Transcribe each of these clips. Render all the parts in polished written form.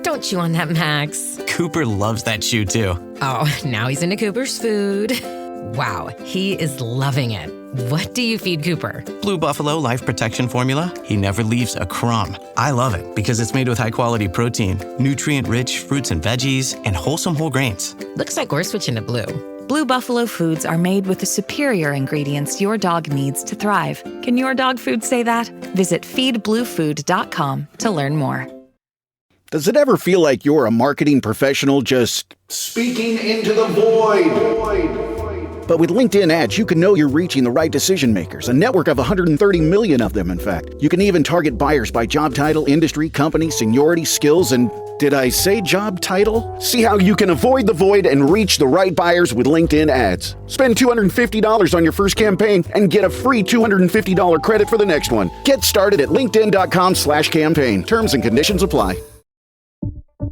Don't chew on that, Max. Cooper loves that chew too. Oh, now he's into Cooper's food. Wow, he is loving it. What do you feed Cooper? Blue Buffalo Life Protection Formula. He never leaves a crumb. I love it because it's made with high-quality protein, nutrient-rich fruits and veggies, and wholesome whole grains. Looks like we're switching to Blue. Blue Buffalo foods are made with the superior ingredients your dog needs to thrive. Can your dog food say that? Visit feedbluefood.com to learn more. Does it ever feel like you're a marketing professional just speaking into the void? But with LinkedIn ads, you can know you're reaching the right decision makers, a network of 130 million of them, in fact. You can even target buyers by job title, industry, company, seniority, skills, and did I say job title? See how you can avoid the void and reach the right buyers with LinkedIn ads. Spend $250 on your first campaign and get a free $250 credit for the next one. Get started at linkedin.com/campaign. Terms and conditions apply.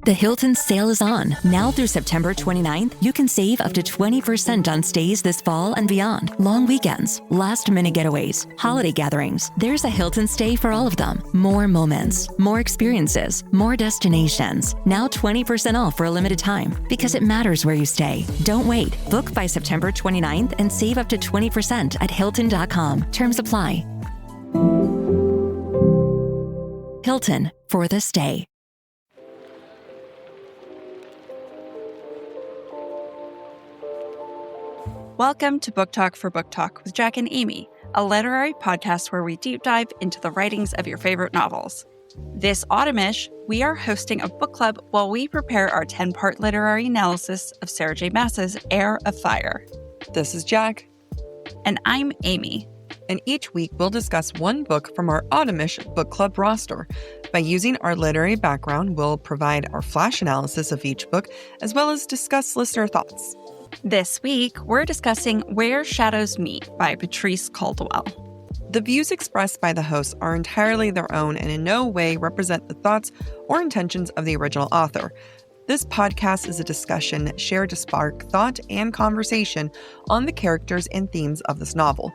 The Hilton sale is on. Now through September 29th, you can save up to 20% on stays this fall and beyond. Long weekends, last-minute getaways, holiday gatherings. There's a Hilton stay for all of them. More moments, more experiences, more destinations. Now 20% off for a limited time because it matters where you stay. Don't wait. Book by September 29th and save up to 20% at Hilton.com. Terms apply. Hilton for the stay. Welcome to Book Talk for Book Talk with Jack and Amy, a literary podcast where we deep dive into the writings of your favorite novels. This autumnish, we are hosting a book club while we prepare our 10-part literary analysis of Sarah J. Maas's Heir of Fire. This is Jack. And I'm Amy. And each week we'll discuss one book from our autumnish book club roster. By using our literary background, we'll provide our flash analysis of each book, as well as discuss listener thoughts. This week, we're discussing Where Shadows Meet by Patrice Caldwell. The views expressed by the hosts are entirely their own and in no way represent the thoughts or intentions of the original author. This podcast is a discussion shared to spark thought and conversation on the characters and themes of this novel.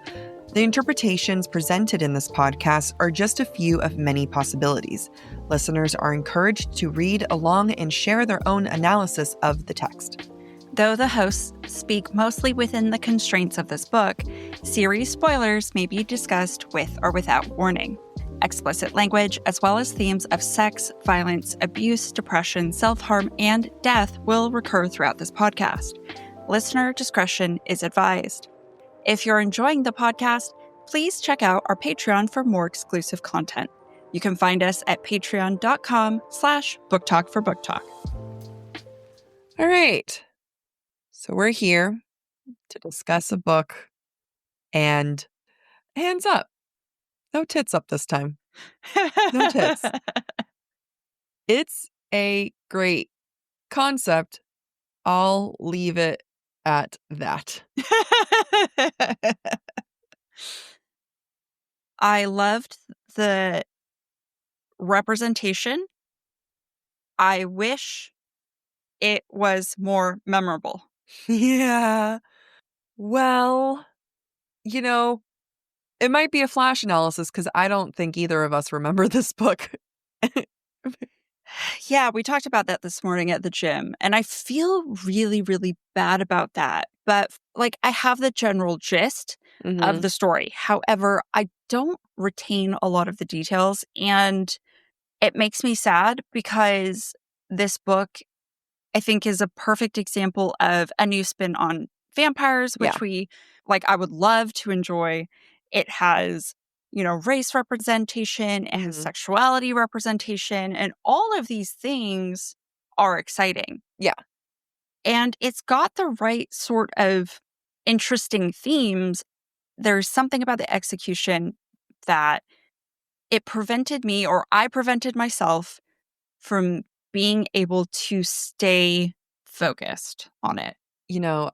The interpretations presented in this podcast are just a few of many possibilities. Listeners are encouraged to read along and share their own analysis of the text. Though the hosts speak mostly within the constraints of this book, series spoilers may be discussed with or without warning. Explicit language, as well as themes of sex, violence, abuse, depression, self-harm, and death will recur throughout this podcast. Listener discretion is advised. If you're enjoying the podcast, please check out our Patreon for more exclusive content. You can find us at patreon.com/booktalkforbooktalk. All right. So we're here to discuss a book, and hands up. No tits up this time. No tits. It's a great concept. I'll leave it at that. I loved the representation. I wish it was more memorable. Yeah. Well, it might be a flash analysis because I don't think either of us remember this book. Yeah, we talked about that this morning at the gym, and I feel really, really bad about that. But I have the general gist of the story. However, I don't retain a lot of the details, and it makes me sad because this book, I think, is a perfect example of a new spin on vampires, which I would love to enjoy. It has, race representation, it has sexuality representation, and all of these things are exciting. Yeah. And it's got the right sort of interesting themes. There's something about the execution that it prevented me, or I prevented myself from being able to stay focused on it.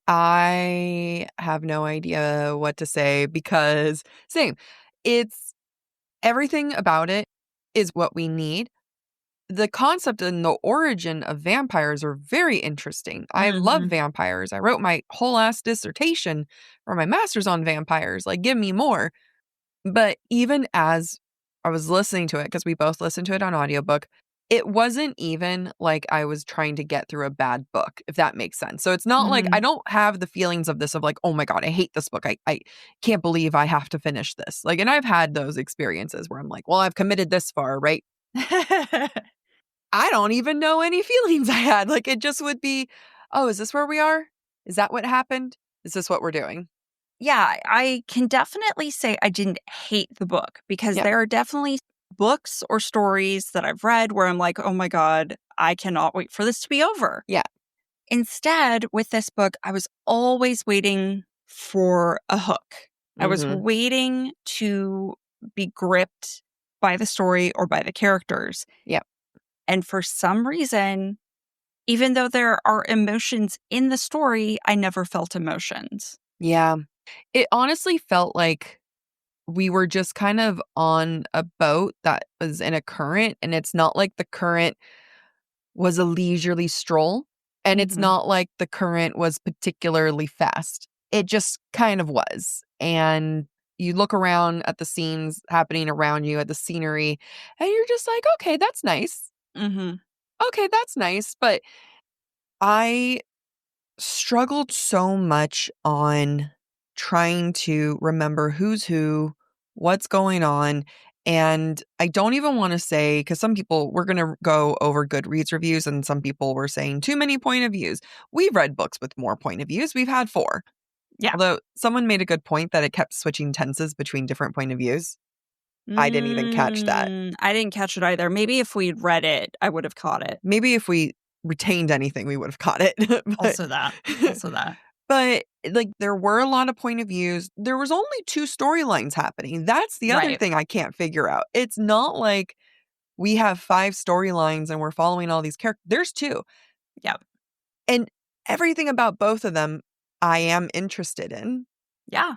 I have no idea what to say because it's everything about it is what we need. The concept and the origin of vampires are very interesting. I love vampires. I wrote my whole ass dissertation for my master's on vampires. Give me more. But even as I was listening to it, because we both listened to it on audiobook, it wasn't even like I was trying to get through a bad book, if that makes sense. So it's not like I don't have the feelings of this of like, oh my God, I hate this book. I can't believe I have to finish this. Like, and I've had those experiences where I'm like, well, I've committed this far, right? I don't even know any feelings I had. Like, it just would be, oh, is this where we are? Is that what happened? Is this what we're doing? Yeah, I can definitely say I didn't hate the book because Yep. there are definitely books or stories that I've read where I'm like, oh my God, I cannot wait for this to be over. Yeah. Instead, with this book, I was always waiting for a hook. I was waiting to be gripped by the story or by the characters. Yep. And for some reason, even though there are emotions in the story, I never felt emotions. Yeah. It honestly felt like we were just kind of on a boat that was in a current, and it's not like the current was a leisurely stroll, and it's not like the current was particularly fast. It just kind of was. And you look around at the scenes happening around you, at the scenery, and you're just like, okay, that's nice. Okay, that's nice. But I struggled so much on trying to remember who's who, what's going on. And I don't even want to say, because some people, we're going to go over Goodreads reviews, and some people were saying too many point of views. We've read books with more point of views. We've had 4. Yeah. Although someone made a good point that it kept switching tenses between different point of views. I didn't even catch that. I didn't catch it either. Maybe if we'd read it, I would have caught it. Maybe if we retained anything, we would have caught it. Also that. But like there were a lot of point of views. There was only 2 storylines happening. That's the other thing I can't figure out. It's not like we have 5 storylines and we're following all these characters. There's 2. Yep. And everything about both of them I am interested in. Yeah.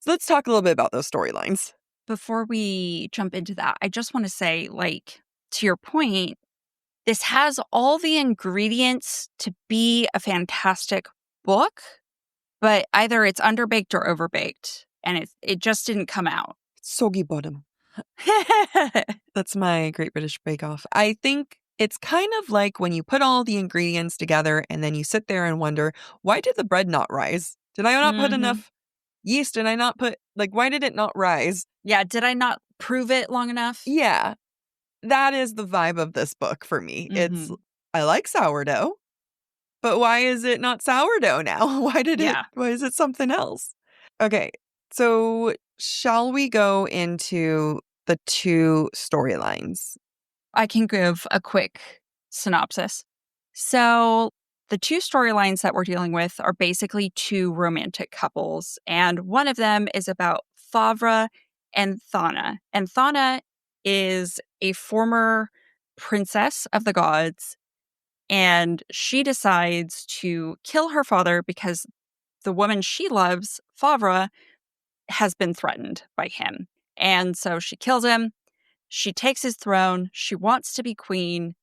So let's talk a little bit about those storylines. Before we jump into that, I just want to say, like, to your point, this has all the ingredients to be a fantastic book, but either it's underbaked or overbaked, and it just didn't come out. Soggy bottom. That's my Great British Bake Off. I think it's kind of like when you put all the ingredients together and then you sit there and wonder, why did the bread not rise? Did I not put enough yeast? Did I not put, like, why did it not rise? Yeah, did I not prove it long enough? Yeah. That is the vibe of this book for me. It's, I like sourdough, but why is it not sourdough now? Why is it something else? Okay, so shall we go into the 2 storylines? I can give a quick synopsis. So the 2 storylines that we're dealing with are basically 2 romantic couples, and one of them is about Favre and Thana. And Thana is a former princess of the gods, and she decides to kill her father because the woman she loves, Favre, has been threatened by him. And so she kills him. She takes his throne. She wants to be queen.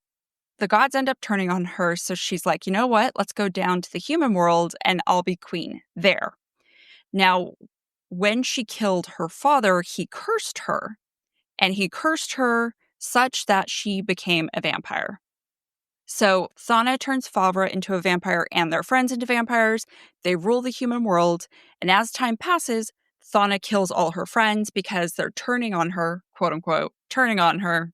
The gods end up turning on her. So she's like, you know what? Let's go down to the human world and I'll be queen there. Now, when she killed her father, he cursed her. And he cursed her such that she became a vampire. So Thana turns Favre into a vampire and their friends into vampires. They rule the human world. And as time passes, Thana kills all her friends because they're turning on her, quote unquote, turning on her.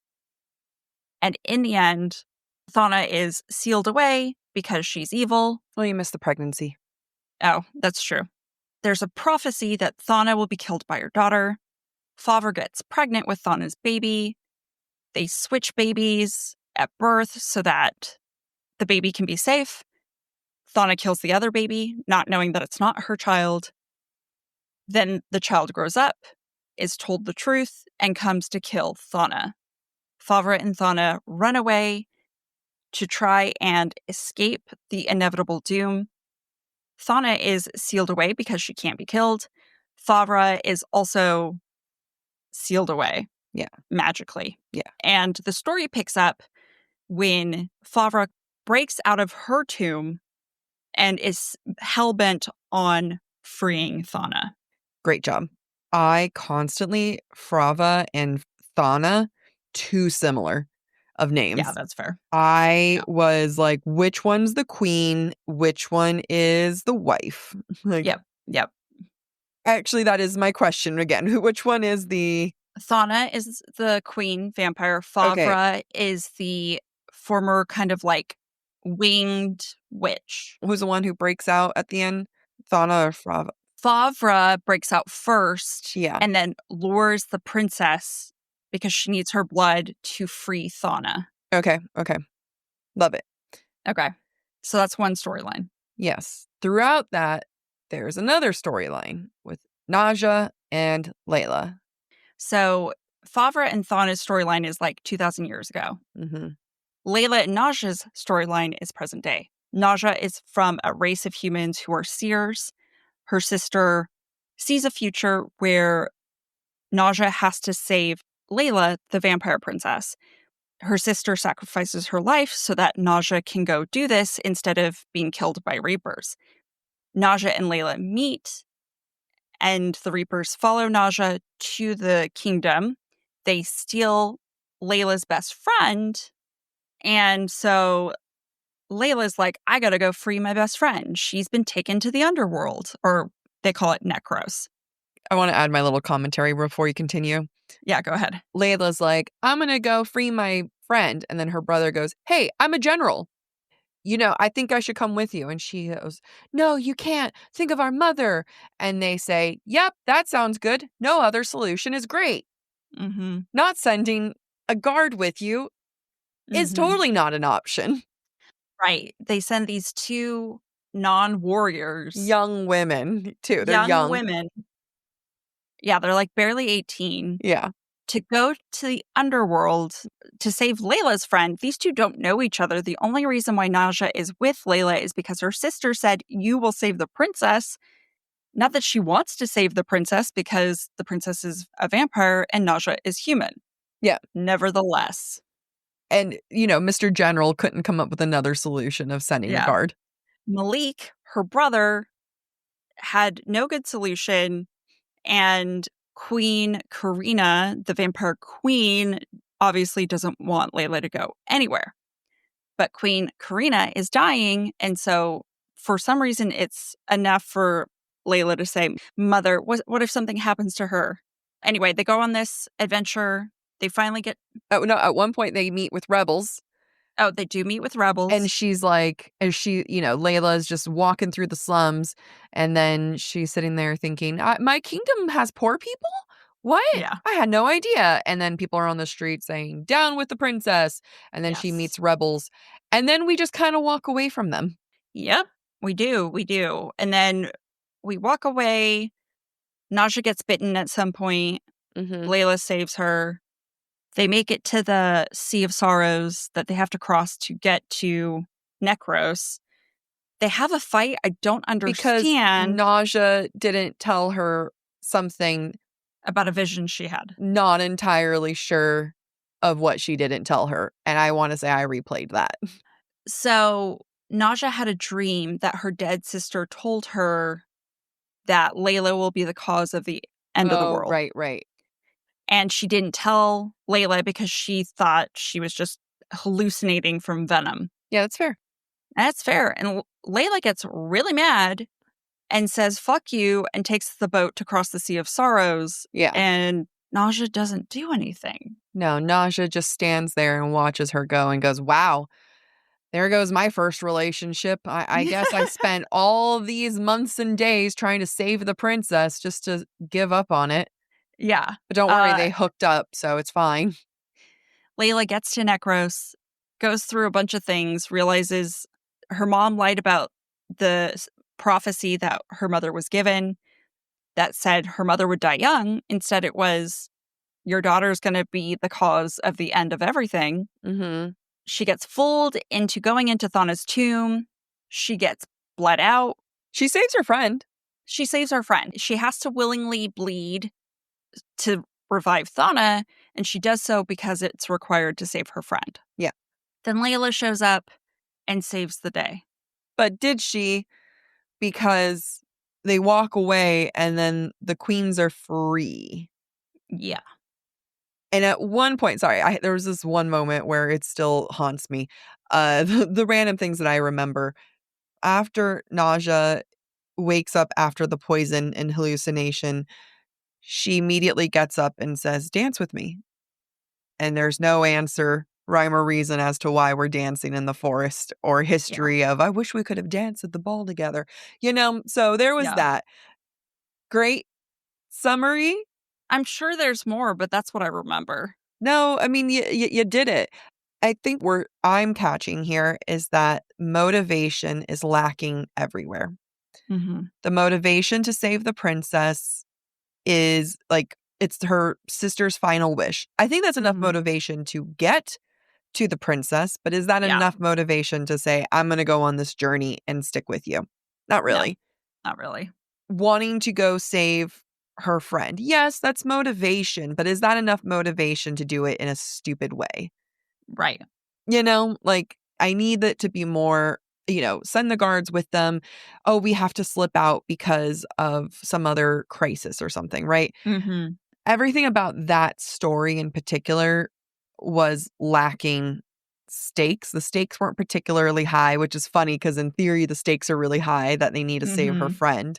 And in the end, Thana is sealed away because she's evil. Well, you missed the pregnancy. Oh, that's true. There's a prophecy that Thana will be killed by her daughter. Favre gets pregnant with Thana's baby. They switch babies at birth so that the baby can be safe. Thana kills the other baby, not knowing that it's not her child. Then the child grows up, is told the truth, and comes to kill Thana. Favre and Thana run away to try and escape the inevitable doom. Thana is sealed away because she can't be killed. Favre is also sealed away. Yeah. Magically. Yeah. And the story picks up when Favre breaks out of her tomb and is hell-bent on freeing Thana. Great job. I constantly, Frava and Thana, too similar. of names. Yeah, that's fair. I was like, which one's the queen? Which one is the wife? Like, Yep. actually, that is my question again. Which one is the... Thana is the queen vampire. Okay. Favre is the former kind of like winged witch. Who's the one who breaks out at the end? Thana or Frava? Favre breaks out first Yeah. and then lures the princess because she needs her blood to free Thana. Okay. Love it. Okay. So that's one storyline. Yes. Throughout that, there's another storyline with Naja and Layla. So Favre and Thana's storyline is like 2,000 years ago. Mm-hmm. Layla and Naja's storyline is present day. Naja is from a race of humans who are seers. Her sister sees a future where Naja has to save Layla, the vampire princess. Her sister sacrifices her life so that Naja can go do this instead of being killed by Reapers. Naja and Layla meet, and the Reapers follow Naja to the kingdom. They steal Layla's best friend, and so Layla's like, I gotta go free my best friend. She's been taken to the underworld, or they call it Necros. I want to add my little commentary before you continue. Yeah, go ahead. Layla's like, I'm going to go free my friend. And then her brother goes, hey, I'm a general. I think I should come with you. And she goes, no, you can't. Think of our mother. And they say, yep, that sounds good. No other solution is great. Mm-hmm. Not sending a guard with you is totally not an option. Right. They send these two non-warriors. Young women, too. They're young women. Yeah, they're like barely 18. Yeah. To go to the underworld to save Layla's friend. These two don't know each other. The only reason why Naja is with Layla is because her sister said, you will save the princess. Not that she wants to save the princess because the princess is a vampire and Naja is human. Yeah. Nevertheless. And, Mr. General couldn't come up with another solution of sending a guard. Malik, her brother, had no good solution. And Queen Karina, the vampire queen, obviously doesn't want Layla to go anywhere. But Queen Karina is dying. And so for some reason, it's enough for Layla to say, Mother, what if something happens to her? Anyway, they go on this adventure. They finally get... Oh, no, at one point they meet with rebels. Oh, they do meet with rebels. And she's like, Layla is just walking through the slums. And then she's sitting there thinking, my kingdom has poor people? What? Yeah. I had no idea. And then people are on the street saying, down with the princess. And then she meets rebels. And then we just kind of walk away from them. Yep, we do. And then we walk away. Naja gets bitten at some point. Mm-hmm. Layla saves her. They make it to the Sea of Sorrows that they have to cross to get to Necros. They have a fight. I don't understand. Because Naja didn't tell her something about a vision she had. Not entirely sure of what she didn't tell her. And I want to say I replayed that. So Naja had a dream that her dead sister told her that Layla will be the cause of the end of the world. Right. And she didn't tell Layla because she thought she was just hallucinating from venom. Yeah, that's fair. That's fair. And Layla gets really mad and says, fuck you, and takes the boat to cross the Sea of Sorrows. Yeah. And Naja doesn't do anything. No, Naja just stands there and watches her go and goes, wow, there goes my first relationship. I guess I spent all these months and days trying to save the princess just to give up on it. Yeah. But don't worry, they hooked up, so it's fine. Layla gets to Necros, goes through a bunch of things, realizes her mom lied about the prophecy that her mother was given that said her mother would die young. Instead, it was, your daughter's going to be the cause of the end of everything. Mm-hmm. She gets fooled into going into Thana's tomb. She gets bled out. She saves her friend. She saves her friend. She has to willingly bleed to revive Thana, and she does so because it's required to save her friend. Yeah. Then Layla shows up and saves the day. But did she? Because they walk away and then the queens are free. Yeah. And at one point, sorry, there was this one moment where it still haunts me. The random things that I remember. After Nausea wakes up after the poison and hallucination, she immediately gets up and says, "Dance with me." And there's no answer, rhyme or reason as to why we're dancing in the forest or history of, I wish we could have danced at the ball together. So there was that. Great summary. I'm sure there's more, but that's what I remember. No, I mean, you did it. I think where I'm catching here is that motivation is lacking everywhere. Mm-hmm. The motivation to save the princess is like, it's her sister's final wish. I think that's enough motivation to get to the princess, but is that enough motivation to say, I'm going to go on this journey and stick with you? Not really. No, not really. Wanting to go save her friend. Yes, that's motivation, but is that enough motivation to do it in a stupid way? Right. I need it to be more, send the guards with them. Oh, we have to slip out because of some other crisis or something, right? Mm-hmm. Everything about that story in particular was lacking stakes. The stakes weren't particularly high, which is funny because in theory, the stakes are really high that they need to save her friend.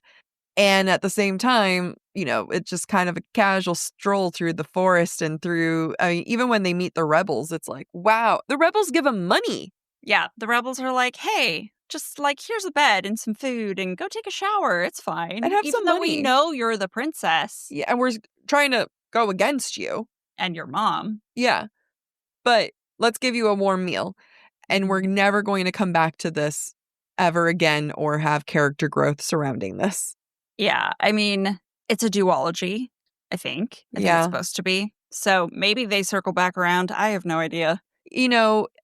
And at the same time, it's just kind of a casual stroll through the forest and through, even when they meet the rebels, it's like, wow, the rebels give them money. Yeah, the rebels are like, hey, just here's a bed and some food and go take a shower. It's fine. And have even some though money. We know you're the princess. Yeah, and we're trying to go against you. And your mom. Yeah. But let's give you a warm meal. And we're never going to come back to this ever again or have character growth surrounding this. Yeah, I mean, it's a duology, I think. I think it's supposed to be. So maybe they circle back around. I have no idea.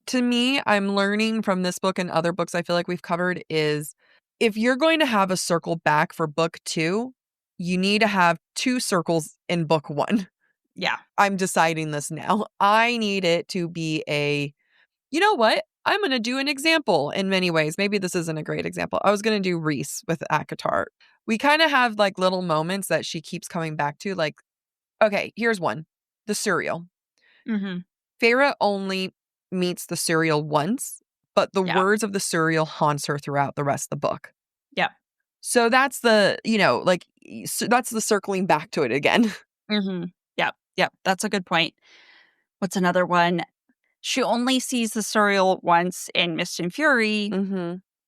To me, I'm learning from this book and other books I feel like we've covered is if you're going to have a circle back for book 2, you need to have 2 circles in book 1. Yeah. I'm deciding this now. I need it to be you know what? I'm going to do an example in many ways. Maybe this isn't a great example. I was going to do Reese with Akatar. We kind of have little moments that she keeps coming back to. Okay, here's one. The cereal. Mm-hmm. Feyre only meets the cereal once, but the words of the cereal haunts her throughout the rest of the book. Yeah. So that's the, that's the circling back to it again. Mm-hmm. Yep. That's a good point. What's another one? She only sees the cereal once in Mist and Fury,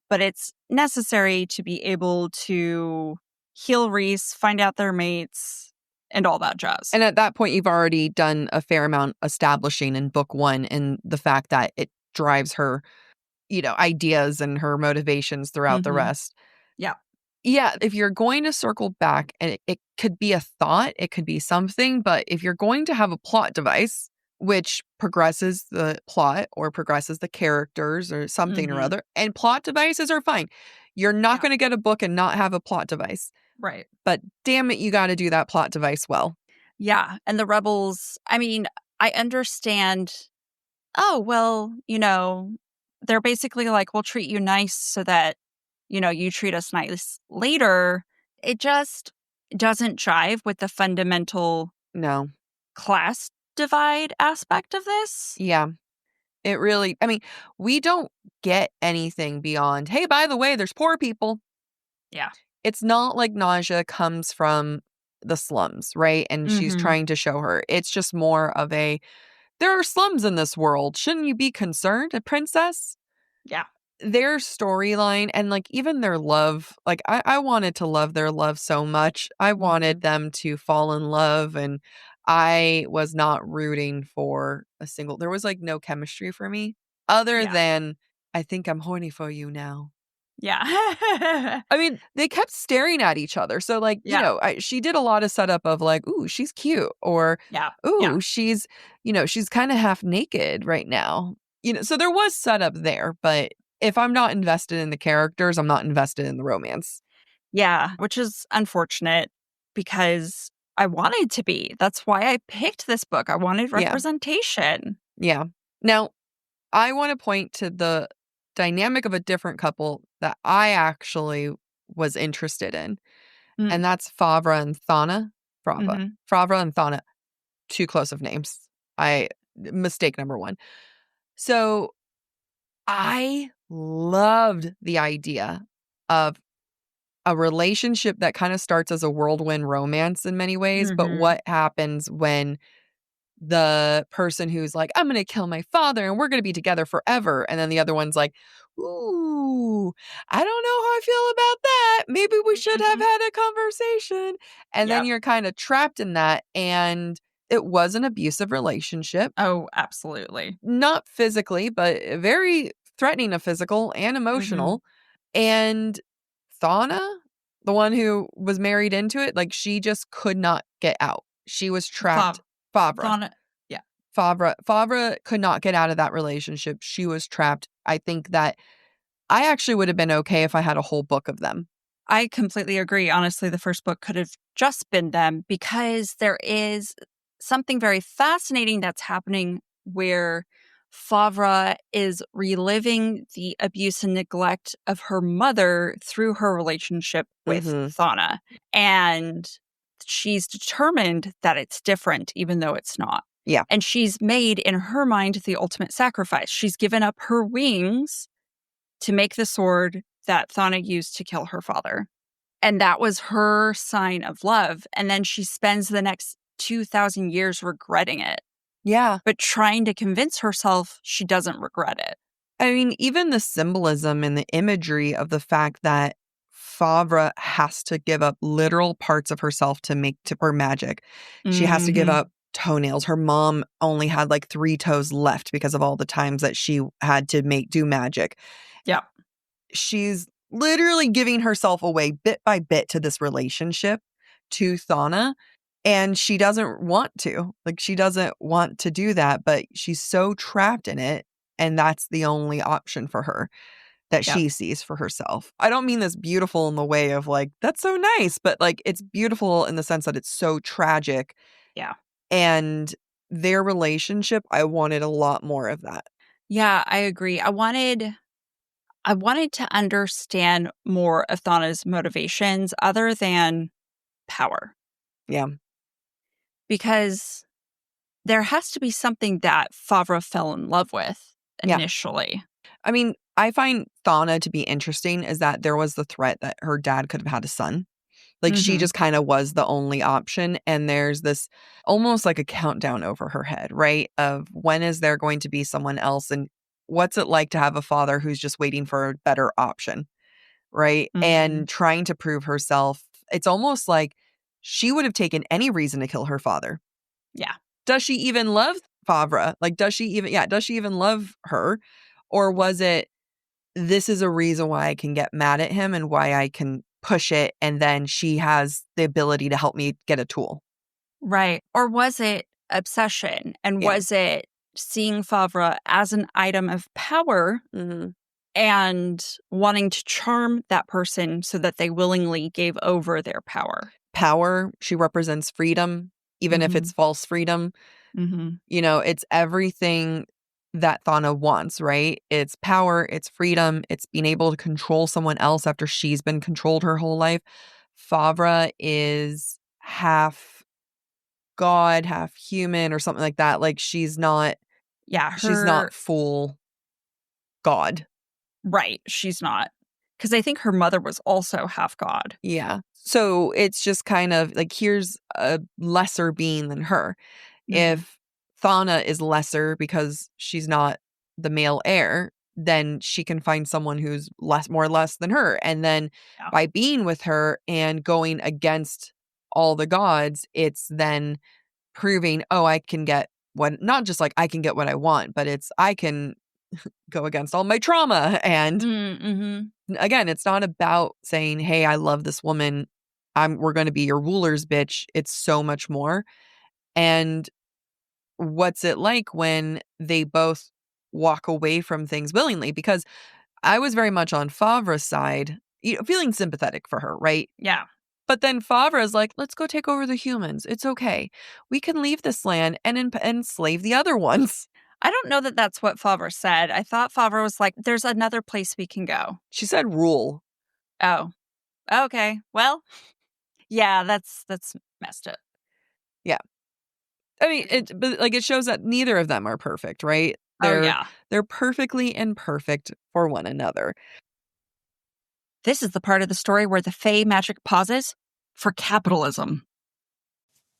but it's necessary to be able to heal Reese, find out their mates, and all that jazz. And at that point, you've already done a fair amount establishing in book 1 and the fact that it drives her, ideas and her motivations throughout the rest. Yeah. Yeah, if you're going to circle back, and it could be a thought, it could be something, but if you're going to have a plot device, which progresses the plot or progresses the characters or something or other, and plot devices are fine. You're not going to get a book and not have a plot device. Right. But damn it, you got to do that plot device well. Yeah. And the rebels, I mean, I understand, they're basically like, we'll treat you nice so that, you treat us nice later. It just doesn't jive with the fundamental class divide aspect of this. Yeah. It really, we don't get anything beyond, hey, by the way, there's poor people. Yeah. It's not like Nausea comes from the slums, right? And she's trying to show her. It's just more of there are slums in this world. Shouldn't you be concerned, a princess? Yeah. Their storyline and even their love, I wanted to love their love so much. I wanted them to fall in love, and I was not rooting for there was no chemistry for me other than I think I'm horny for you now. Yeah. They kept staring at each other. So she did a lot of setup of ooh, she's cute, or ooh, she's, she's kind of half naked right now. So there was setup there, but if I'm not invested in the characters, I'm not invested in the romance. Yeah, which is unfortunate because I wanted to be. That's why I picked this book. I wanted representation. Yeah. Now, I want to point to the dynamic of a different couple that I actually was interested in. And that's Favre and Thana. Favre and Thana. Too close of names. Mistake number one. So I loved the idea of a relationship that kind of starts as a whirlwind romance in many ways, but what happens when the person who's like, I'm going to kill my father and we're going to be together forever. And then the other one's like, ooh, I don't know how I feel about that. Maybe we should have had a conversation. And then you're kind of trapped in that. And it was an abusive relationship. Oh, absolutely. Not physically, but very threatening of physical and emotional. And Thana, the one who was married into it, like she just could not get out. She was trapped. Favre. Yeah. Favre could not get out of that relationship. She was trapped. I think that I actually would have been okay if I had a whole book of them. I completely agree. Honestly, the first book could have just been them because there is something very fascinating that's happening where Favre is reliving the abuse and neglect of her mother through her relationship with Thana. And she's determined that it's different, even though it's not. Yeah. And she's made, in her mind, the ultimate sacrifice. She's given up her wings to make the sword that Thana used to kill her father. And that was her sign of love. And then she spends the next 2,000 years regretting it. Yeah. But trying to convince herself she doesn't regret it. I mean, even the symbolism and the imagery of the fact that Favre has to give up literal parts of herself to her magic. She has to give up toenails. Her mom only had like 3 toes left because of all the times that she had to do magic. Yeah. She's literally giving herself away bit by bit to this relationship to Thana. And she doesn't want to. Like, she doesn't want to do that, but she's so trapped in it. And that's the only option for her that she sees for herself. I don't mean this beautiful in the way of like, that's so nice, but like, it's beautiful in the sense that it's so tragic. Yeah. And their relationship, I wanted a lot more of that. Yeah, I agree. I wanted to understand more of Thana's motivations other than power. Yeah. Because there has to be something that Favre fell in love with initially. I mean, I find Thana to be interesting is that there was the threat that her dad could have had a son. Like, she just kind of was the only option. And there's this almost like a countdown over her head, right? Of when is there going to be someone else? And what's it like to have a father who's just waiting for a better option, right? And trying to prove herself. It's almost like she would have taken any reason to kill her father. Yeah. Does she even love Favre? Like, does she even love her? Or was it, this is a reason why I can get mad at him and why I can push it, and then she has the ability to help me get a tool? Right. Or was it obsession? And was it seeing Favre as an item of power and wanting to charm that person so that they willingly gave over their power? Power, she represents freedom, even if it's false freedom. You know, it's everything that Thana wants, right? It's power, it's freedom, it's being able to control someone else after she's been controlled her whole life. Favre is half God, half human or something like that. Like, she's not she's not full God. Right. She's not. Because I think her mother was also half God. Yeah. So it's just kind of like, here's a lesser being than her. If Thana is lesser because she's not the male heir, then she can find someone who's more or less than her. And then by being with her and going against all the gods, it's then proving, oh, I can get what, not just like I can get what I want, but it's I can go against all my trauma. And again, it's not about saying, hey, I love this woman, we're going to be your ruler's bitch. It's so much more. And what's it like when they both walk away from things willingly? Because I was very much on Favre's side, feeling sympathetic for her, right? Yeah. But then Favre is like, let's go take over the humans. It's okay. We can leave this land and enslave the other ones. I don't know that that's what Favre said. I thought Favre was like, there's another place we can go. She said rule. Oh, okay. Well, yeah, that's messed up. Yeah. I mean, it shows that neither of them are perfect, right? They're perfectly imperfect for one another. This is the part of the story where the Fae magic pauses for capitalism.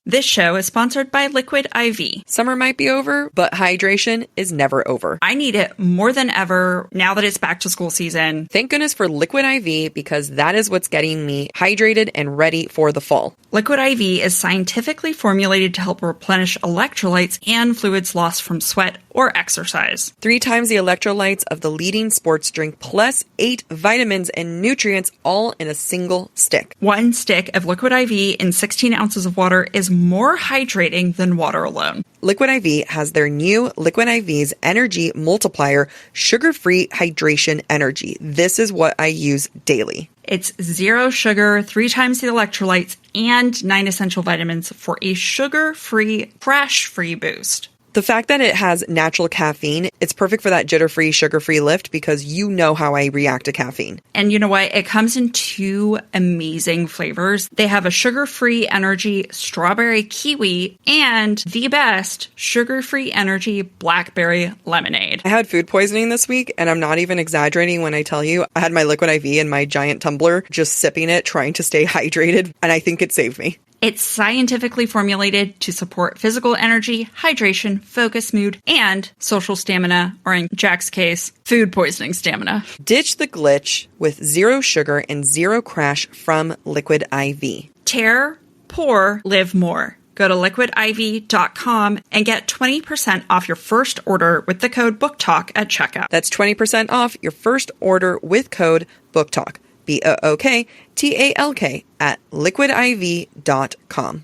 This show is sponsored by Liquid IV. Summer might be over, but hydration is never over. I need it more than ever now that it's back to school season. Thank goodness for Liquid IV, because that is what's getting me hydrated and ready for the fall. Liquid IV is scientifically formulated to help replenish electrolytes and fluids lost from sweat or exercise. 3 times the electrolytes of the leading sports drink, plus 8 vitamins and nutrients, all in a single stick. 1 stick of Liquid IV in 16 ounces of water is more hydrating than water alone. Liquid IV has their new Liquid IV's Energy Multiplier Sugar-Free Hydration Energy. This is what I use daily. It's 0 sugar, 3 times the electrolytes, and 9 essential vitamins for a sugar-free, crash-free boost. The fact that it has natural caffeine, it's perfect for that jitter-free, sugar-free lift, because you know how I react to caffeine. And you know what? It comes in 2 amazing flavors. They have a sugar-free energy strawberry kiwi and the best sugar-free energy blackberry lemonade. I had food poisoning this week, and I'm not even exaggerating when I tell you I had my Liquid IV in my giant tumbler, just sipping it, trying to stay hydrated, and I think it saved me. It's scientifically formulated to support physical energy, hydration, focus, mood, and social stamina, or in Jack's case, food poisoning stamina. Ditch the glitch with 0 sugar and 0 crash from Liquid IV. Tear, pour, live more. Go to liquidiv.com and get 20% off your first order with the code BookTalk at checkout. That's 20% off your first order with code BookTalk. BookTalk at liquidiv.com.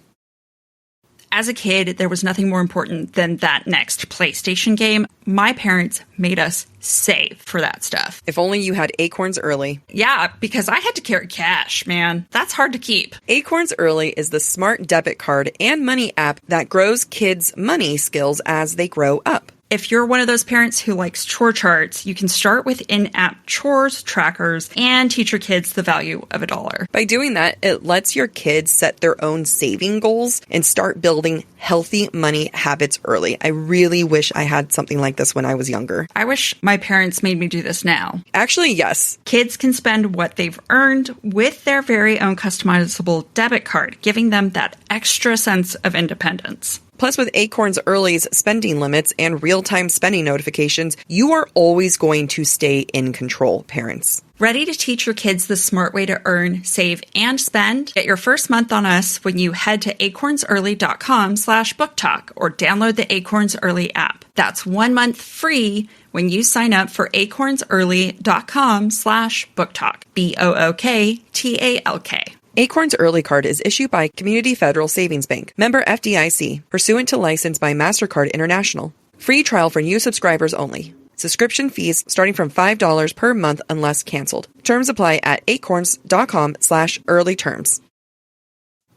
As a kid, there was nothing more important than that next PlayStation game. My parents made us save for that stuff. If only you had Acorns Early. Yeah, because I had to carry cash, man. That's hard to keep. Acorns Early is the smart debit card and money app that grows kids' money skills as they grow up. If you're one of those parents who likes chore charts, you can start with in-app chores trackers and teach your kids the value of $1. By doing that, it lets your kids set their own saving goals and start building healthy money habits early. I really wish I had something like this when I was younger. I wish my parents made me do this now. Actually, yes. Kids can spend what they've earned with their very own customizable debit card, giving them that extra sense of independence. Plus, with Acorns Early's spending limits and real-time spending notifications, you are always going to stay in control, parents. Ready to teach your kids the smart way to earn, save, and spend? Get your first month on us when you head to acornsearly.com/booktalk or download the Acorns Early app. That's 1 month free when you sign up for acornsearly.com/booktalk. BOOKTALK. Acorns Early Card is issued by Community Federal Savings Bank, member FDIC, pursuant to license by MasterCard International. Free trial for new subscribers only. Subscription fees starting from $5 per month unless canceled. Terms apply at acorns.com/early terms.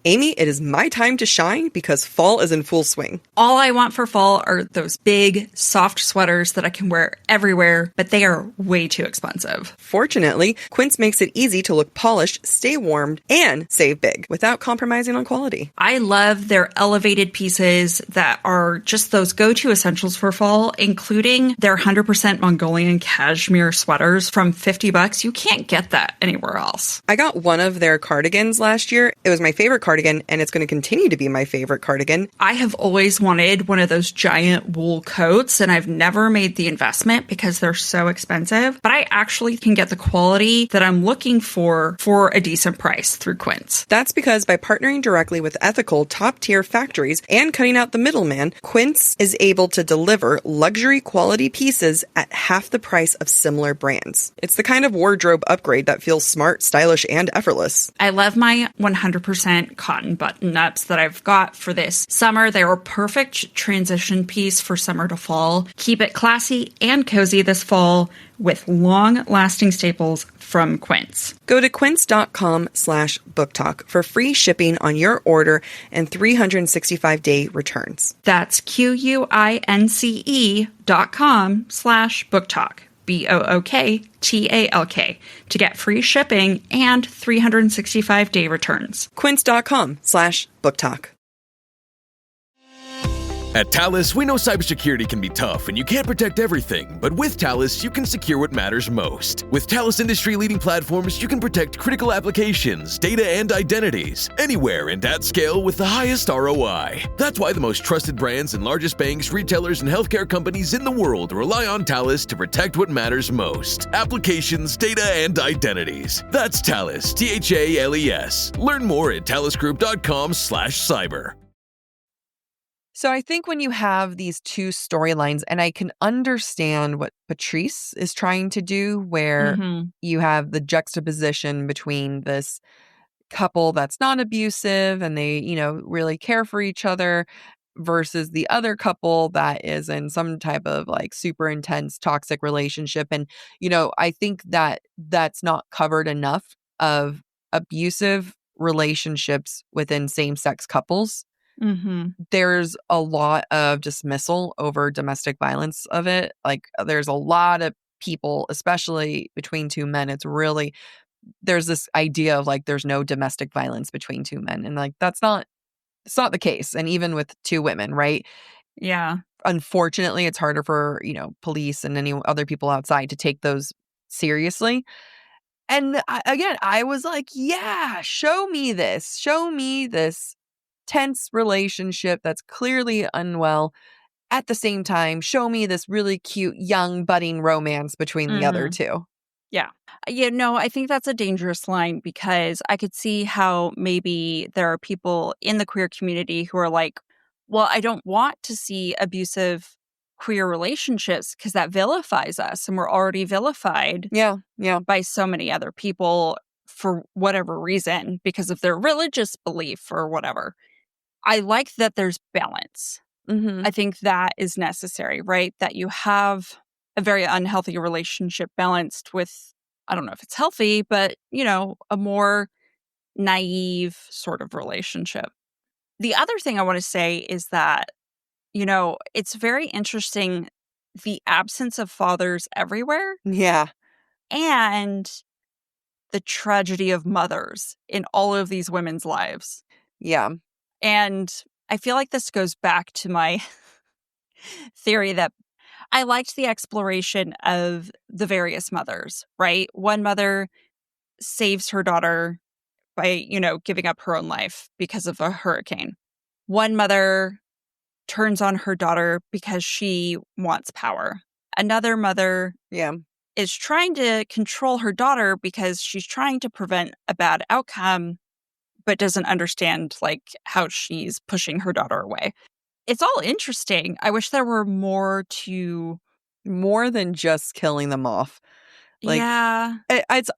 Amy, it is my time to shine because fall is in full swing. All I want for fall are those big, soft sweaters that I can wear everywhere, but they are way too expensive. Fortunately, Quince makes it easy to look polished, stay warmed, and save big without compromising on quality. I love their elevated pieces that are just those go-to essentials for fall, including their 100% Mongolian cashmere sweaters from $50. You can't get that anywhere else. I got one of their cardigans last year. It was my favorite cardigan, and it's going to continue to be my favorite cardigan. I have always wanted one of those giant wool coats, and I've never made the investment because they're so expensive, but I actually can get the quality that I'm looking for a decent price through Quince. That's because by partnering directly with ethical top-tier factories and cutting out the middleman, Quince is able to deliver luxury quality pieces at half the price of similar brands. It's the kind of wardrobe upgrade that feels smart, stylish, and effortless. I love my 100% cotton button-ups that I've got for this summer. They were perfect transition piece for summer to fall. Keep it classy and cozy this fall with long-lasting staples from Quince. Go to quince.com/booktalk for free shipping on your order and 365-day returns. That's QUINCE.com/booktalk. BOOKTALK to get free shipping and 365-day returns. Quince.com/booktalk. At Talus, we know cybersecurity can be tough and you can't protect everything, but with Talus, you can secure what matters most. With Talus industry-leading platforms, you can protect critical applications, data, and identities anywhere and at scale with the highest ROI. That's why the most trusted brands and largest banks, retailers, and healthcare companies in the world rely on Talus to protect what matters most: applications, data, and identities. That's Talus, T-H-A-L-E-S. Learn more at talusgroup.com/cyber. So I think when you have these two storylines, and I can understand what Patrice is trying to do, where you have the juxtaposition between this couple that's not abusive and they, really care for each other versus the other couple that is in some type of like super intense toxic relationship. And, I think that that's not covered enough of abusive relationships within same-sex couples. There's a lot of dismissal over domestic violence of it. Like, there's a lot of people, especially between two men, there's this idea of like there's no domestic violence between two men, and like it's not the case. And even with two women, right? Yeah. Unfortunately, it's harder for police and any other people outside to take those seriously. And I was like, yeah, show me this tense relationship that's clearly unwell. At the same time, show me this really cute young budding romance between the other two. Yeah. I think that's a dangerous line, because I could see how maybe there are people in the queer community who are like, well, I don't want to see abusive queer relationships because that vilifies us, and we're already vilified by so many other people for whatever reason, because of their religious belief or whatever. I like that there's balance. I think that is necessary, right? That you have a very unhealthy relationship balanced with, I don't know if it's healthy, but, a more naive sort of relationship. The other thing I want to say is that, it's very interesting, the absence of fathers everywhere. Yeah. And the tragedy of mothers in all of these women's lives. Yeah. And I feel like this goes back to my theory that I liked the exploration of the various mothers, right? One mother saves her daughter by, giving up her own life because of a hurricane. One mother turns on her daughter because she wants power. Another mother is trying to control her daughter because she's trying to prevent a bad outcome, but doesn't understand like how she's pushing her daughter away. It's all interesting. I wish there were more than just killing them off. Like, yeah.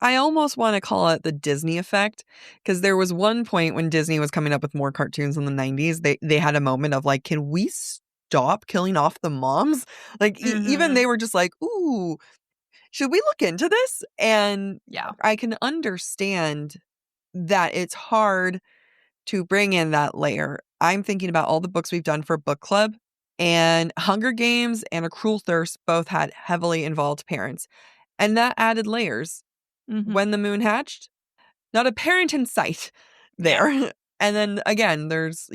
I almost want to call it the Disney effect, because there was one point when Disney was coming up with more cartoons in the 90s. They had a moment of like, can we stop killing off the moms? Like, even they were just like, ooh, should we look into this? And I can understand that it's hard to bring in that layer. I'm thinking about all the books we've done for book club, and Hunger Games and A Cruel Thirst both had heavily involved parents. And that added layers. When the Moon Hatched, not a parent in sight there. Yeah. And then again, there's,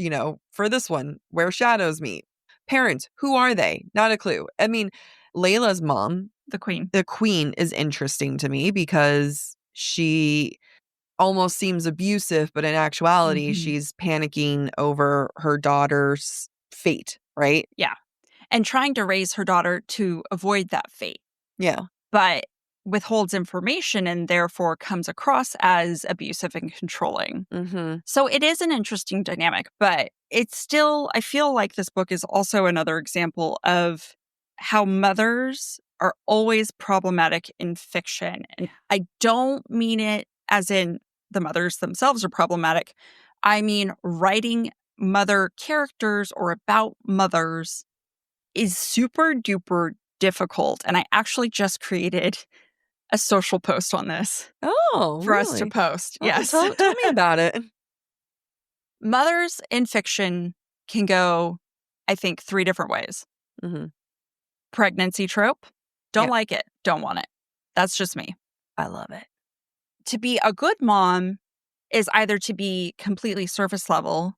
for this one, Where Shadows Meet. Parents, who are they? Not a clue. I mean, Layla's mom, the queen is interesting to me because she almost seems abusive, but in actuality, she's panicking over her daughter's fate, right? Yeah. And trying to raise her daughter to avoid that fate. Yeah. But withholds information and therefore comes across as abusive and controlling. So it is an interesting dynamic, but it's still, I feel like this book is also another example of how mothers are always problematic in fiction. And I don't mean it as in the mothers themselves are problematic. I mean, writing mother characters or about mothers is super duper difficult. And I actually just created a social post on this. Oh, for us to post. Yes. Tell me about it. Mothers in fiction can go, I think, 3 different ways. Pregnancy trope. Don't like it. Don't want it. That's just me. I love it. To be a good mom is either to be completely surface level,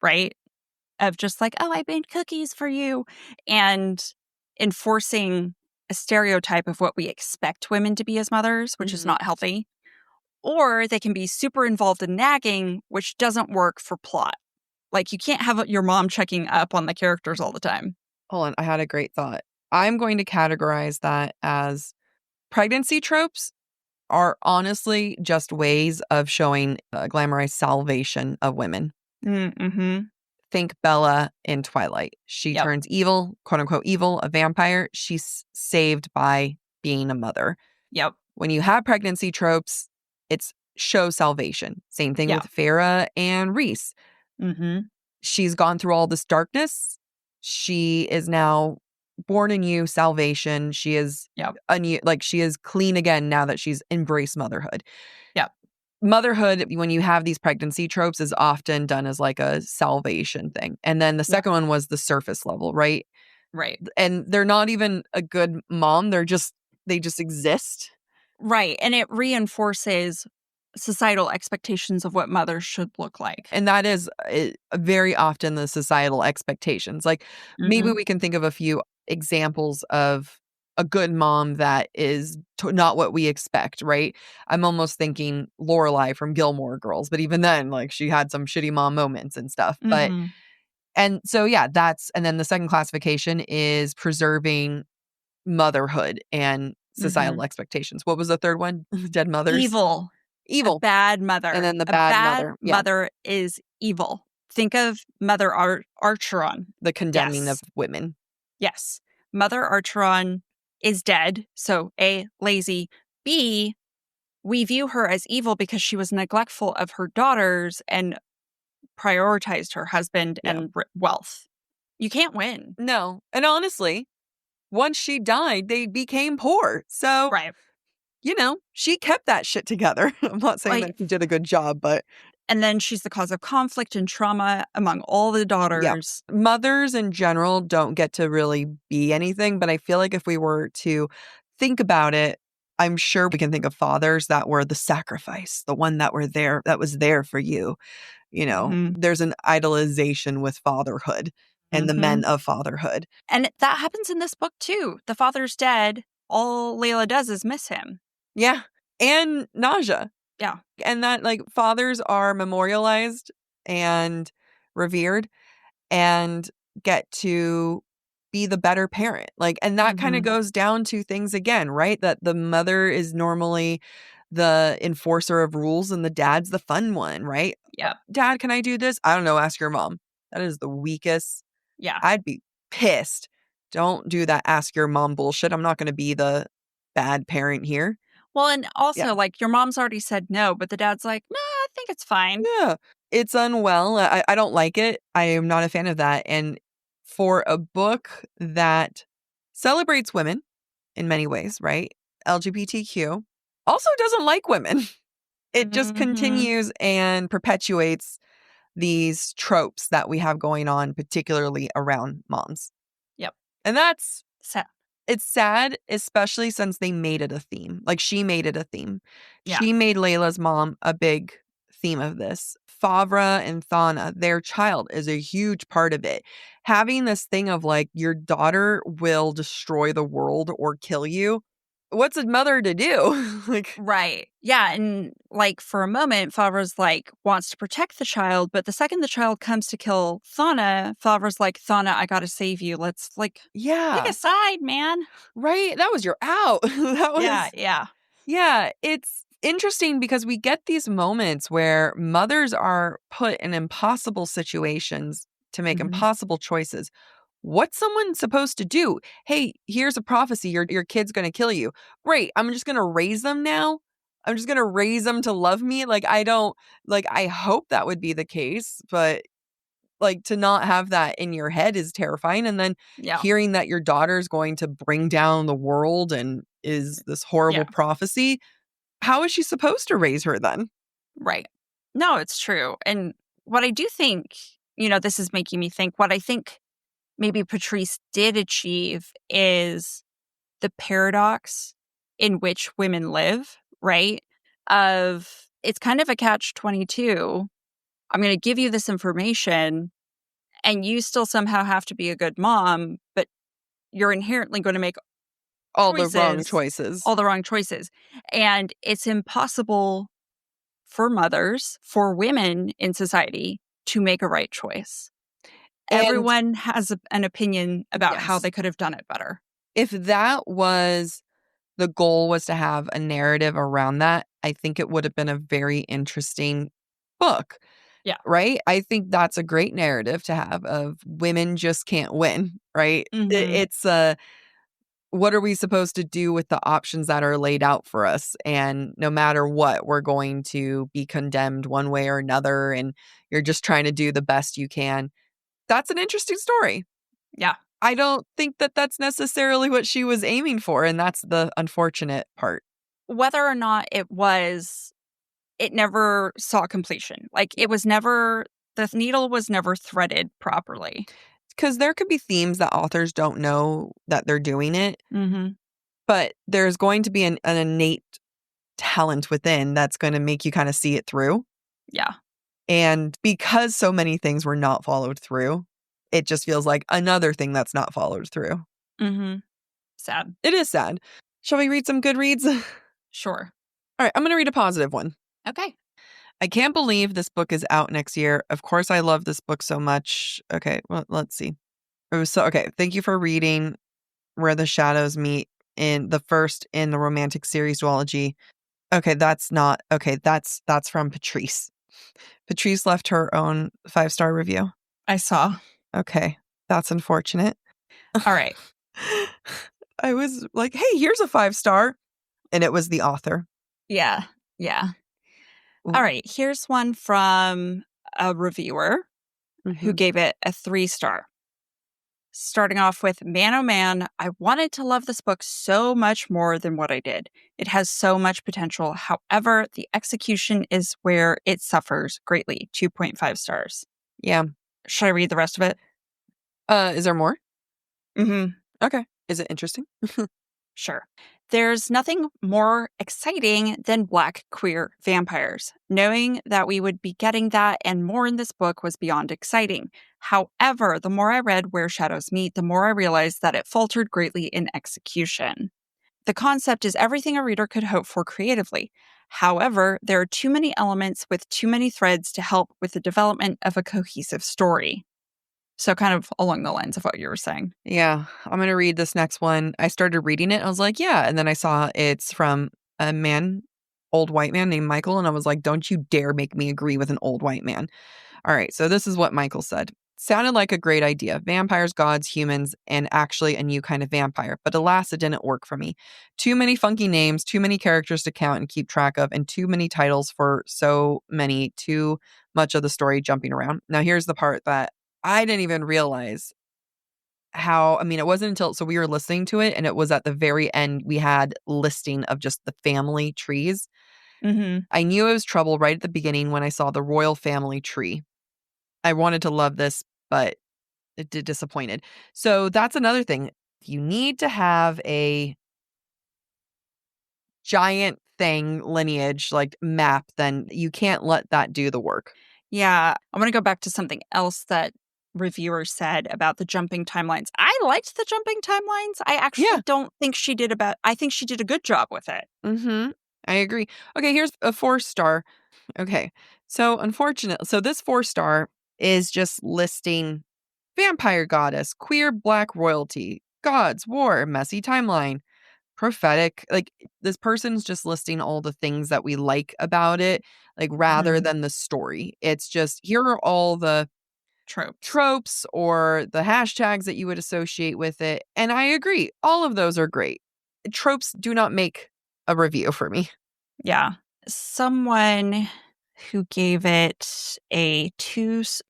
right? of just like, oh, I made cookies for you, and enforcing a stereotype of what we expect women to be as mothers, which is not healthy. Or they can be super involved in nagging, which doesn't work for plot. Like, you can't have your mom checking up on the characters all the time. Hold on, I had a great thought. I'm going to categorize that as pregnancy tropes are honestly just ways of showing a glamorized salvation of women. Mm-hmm. Think Bella in Twilight. She turns evil, quote unquote evil, a vampire. She's saved by being a mother. Yep. When you have pregnancy tropes, it's show salvation. Same thing with Farrah and Reese. Mm-hmm. She's gone through all this darkness. She is now born anew, salvation. She is she is clean again now that she's embraced motherhood. Yep. Motherhood, when you have these pregnancy tropes, is often done as like a salvation thing. And then the second one was the surface level, right? Right. And they're not even a good mom. They just exist. Right. And it reinforces societal expectations of what mothers should look like. And that is very often the societal expectations. Like maybe we can think of a few examples of a good mom that is not what we expect, right? I'm almost thinking Lorelai from Gilmore Girls, but even then, like she had some shitty mom moments and stuff. But and so and then the second classification is preserving motherhood and societal expectations. What was the third one? Dead mothers. Evil. A bad mother. And then the bad mother. Mother is evil. Think of Mother Archeron. The condemning of women. Yes. Mother Archeron is dead. So A, lazy. B, we view her as evil because she was neglectful of her daughters and prioritized her husband and wealth. You can't win. No. And honestly, once she died, they became poor. So, you know, she kept that shit together. I'm not saying that she did a good job, but... And then she's the cause of conflict and trauma among all the daughters. Yeah. Mothers in general don't get to really be anything, but I feel like if we were to think about it, I'm sure we can think of fathers that were the sacrifice, the one that was there for you. You know, there's an idolization with fatherhood and the men of fatherhood. And that happens in this book too. The father's dead. All Layla does is miss him. Yeah. And Nausea. Yeah. And that like fathers are memorialized and revered and get to be the better parent. Like, and that kind of goes down to things again, right? That the mother is normally the enforcer of rules and the dad's the fun one, right? Yeah. Dad, can I do this? I don't know. Ask your mom. That is the weakest. Yeah. I'd be pissed. Don't do that. Ask your mom bullshit. I'm not going to be the bad parent here. Well, and also, like, your mom's already said no, but the dad's like, nah, I think it's fine. Yeah. It's unwell. I don't like it. I am not a fan of that. And for a book that celebrates women in many ways, right? LGBTQ, also doesn't like women. It just continues and perpetuates these tropes that we have going on, particularly around moms. Yep. And that's sad. It's sad, especially since they made it a theme. Like, she made it a theme. Yeah. She made Layla's mom a big theme of this. Favra and Thana, their child, is a huge part of it. Having this thing of, like, your daughter will destroy the world or kill you. What's a mother to do? Like, right. Yeah. And, like, for a moment, Favra's, like, wants to protect the child. But the second the child comes to kill Thana, Favra's like, Thana, I got to save you. Let's, like, pick a side, man. Right. That was your out. That was... Yeah. Yeah. It's interesting because we get these moments where mothers are put in impossible situations to make impossible choices. What's someone supposed to do? Hey, here's a prophecy. Your kid's going to kill you. Great. I'm just going to raise them now. I'm just going to raise them to love me. Like, I hope that would be the case, but like, to not have that in your head is terrifying. And then hearing that your daughter's going to bring down the world and is this horrible prophecy. How is she supposed to raise her then? Right. No, it's true. And what I do think, this is making me think, what I think maybe Patrice did achieve is the paradox in which women live, right? It's kind of a catch-22. I'm going to give you this information, and you still somehow have to be a good mom, but you're inherently going to make all the wrong choices. All the wrong choices. And it's impossible for mothers, for women in society to make a right choice. And everyone has an opinion about how Yes. they could have done it better. If that was the goal, was to have a narrative around that, I think it would have been a very interesting book. Yeah. Right? I think that's a great narrative to have of women just can't win, right? Mhm. It's what are we supposed to do with the options that are laid out for us? And no matter what, we're going to be condemned one way or another, and you're just trying to do the best you can. That's an interesting story. Yeah. I don't think that that's necessarily what she was aiming for, and that's the unfortunate part. Whether or not it was, it never saw completion. Like, it was never, the needle was never threaded properly. Because there could be themes that authors don't know that they're doing it, Mm-hmm. but there's going to be an innate talent within that's going to make you kind of see it through. Yeah. And because so many things were not followed through, it just feels like another thing that's not followed through. Mm-hmm. Sad. It is sad. Shall we read some good reads? All Sure. right, I'm going to read a positive one. Okay. I can't believe this book is out next year. Of course, I love this book so much. Okay, well, let's see. It was so okay. Thank you for reading Where the Shadows Meet, in the first in the romantic series duology. Okay, that's not okay. That's from Patrice. Patrice left her own 5-star review. I saw. Okay, that's unfortunate. All right. I was like, hey, here's a 5-star. And it was the author. Yeah. Yeah. All right. Here's one from a reviewer who gave it a 3-star. Starting off with, man, oh man, I wanted to love this book so much more than what I did. It has so much potential. However, the execution is where it suffers greatly. 2.5 stars. Yeah. Should I read the rest of it? Is there more? Mm-hmm. Okay. Is it interesting? Sure. There's nothing more exciting than Black queer vampires. Knowing that we would be getting that and more in this book was beyond exciting. However, the more I read Where Shadows Meet, the more I realized that it faltered greatly in execution. The concept is everything a reader could hope for creatively. However, there are too many elements with too many threads to help with the development of a cohesive story. So kind of along the lines of what you were saying. Yeah. I'm going to read this next one. I started reading it. I was like, yeah. And then I saw it's from a man, old white man named Michael. And I was like, don't you dare make me agree with an old white man. All right. So this is what Michael said. Sounded like a great idea. Vampires, gods, humans, and actually a new kind of vampire. But alas, it didn't work for me. Too many funky names, too many characters to count and keep track of, and too many titles for so many, too much of the story jumping around. Now, here's the part that I didn't even realize how, I mean, it wasn't until, so we were listening to it and it was at the very end, we had listing of just the family trees. Mm-hmm. I knew it was trouble right at the beginning when I saw the royal family tree. I wanted to love this, but it did disappointed. So that's another thing. If you need to have a giant thing lineage like map, then you can't let that do the work. Yeah. I want to go back to something else that reviewers said about the jumping timelines. I liked the jumping timelines. I actually don't think she did I think she did a good job with it. Mm-hmm. I agree. Okay, here's a 4-star. Okay. So unfortunate. So this 4-star is just listing vampire goddess, queer black royalty, gods, war, messy timeline, prophetic. Like, this person's just listing all the things that we like about it, like, rather than the story. It's just, here are all the tropes or the hashtags that you would associate with it. And I agree. All of those are great. Tropes do not make a review for me. Yeah. Someone who gave it a 2-star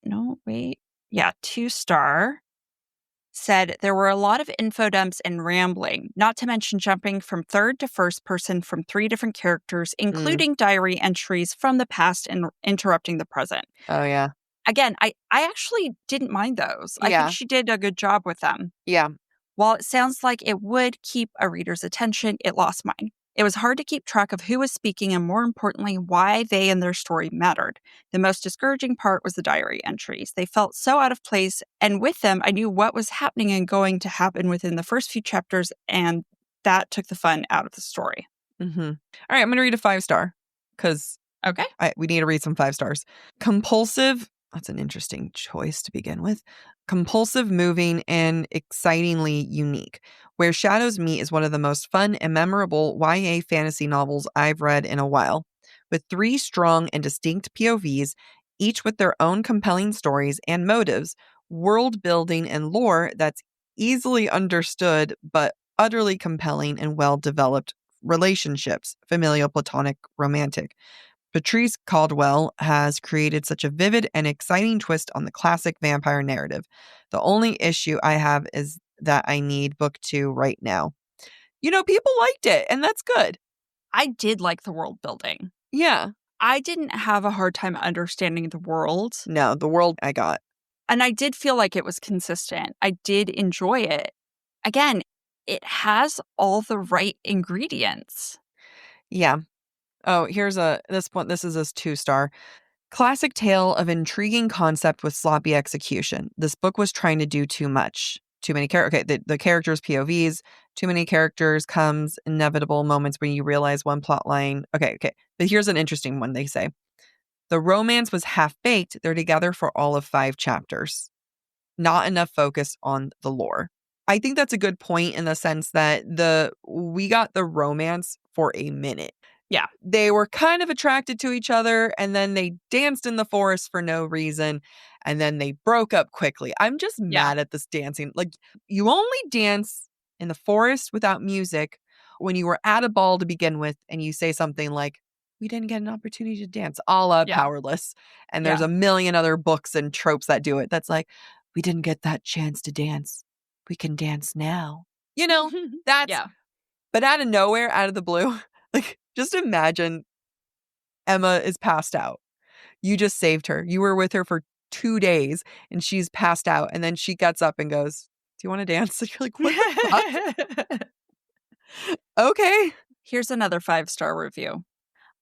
said there were a lot of info dumps and rambling, not to mention jumping from third to first person from 3 different characters, including diary entries from the past and interrupting the present. Oh, yeah. Again, I actually didn't mind those. I think she did a good job with them. Yeah. While it sounds like it would keep a reader's attention, it lost mine. It was hard to keep track of who was speaking and, more importantly, why they and their story mattered. The most discouraging part was the diary entries. They felt so out of place, and with them, I knew what was happening and going to happen within the first few chapters, and that took the fun out of the story. Mm-hmm. All right, I'm going to read a 5-star because we need to read some 5 stars. Compulsive, that's an interesting choice to begin with. Compulsive, moving, and excitingly unique. Where Shadows Meet is one of the most fun and memorable YA fantasy novels I've read in a while. With 3 strong and distinct POVs, each with their own compelling stories and motives, world building and lore that's easily understood but utterly compelling and well-developed relationships, familial, platonic, romantic. Patrice Caldwell has created such a vivid and exciting twist on the classic vampire narrative. The only issue I have is that I need book 2 right now. People liked it, and that's good. I did like the world building. Yeah. I didn't have a hard time understanding the world. No, the world I got. And I did feel like it was consistent. I did enjoy it. Again, it has all the right ingredients. Yeah. Oh, here's this one. This is a 2-star. Classic tale of intriguing concept with sloppy execution. This book was trying to do too much. Too many characters. Okay, the characters' POVs. Too many characters comes inevitable moments when you realize one plot line. Okay. But here's an interesting one. They say the romance was half-baked. They're together for all of 5 chapters. Not enough focus on the lore. I think that's a good point in the sense that we got the romance for a minute. Yeah. They were kind of attracted to each other, and then they danced in the forest for no reason, and then they broke up quickly. I'm just mad at this dancing. Like, you only dance in the forest without music when you were at a ball to begin with, and you say something like, we didn't get an opportunity to dance, a la Powerless. And there's a million other books and tropes that do it. That's like, we didn't get that chance to dance. We can dance now. That's... But out of nowhere, out of the blue, like, just imagine Emma is passed out. You just saved her. You were with her for 2 days and she's passed out. And then she gets up and goes, do you want to dance? And you're like, what the fuck? Okay. Here's another 5-star review.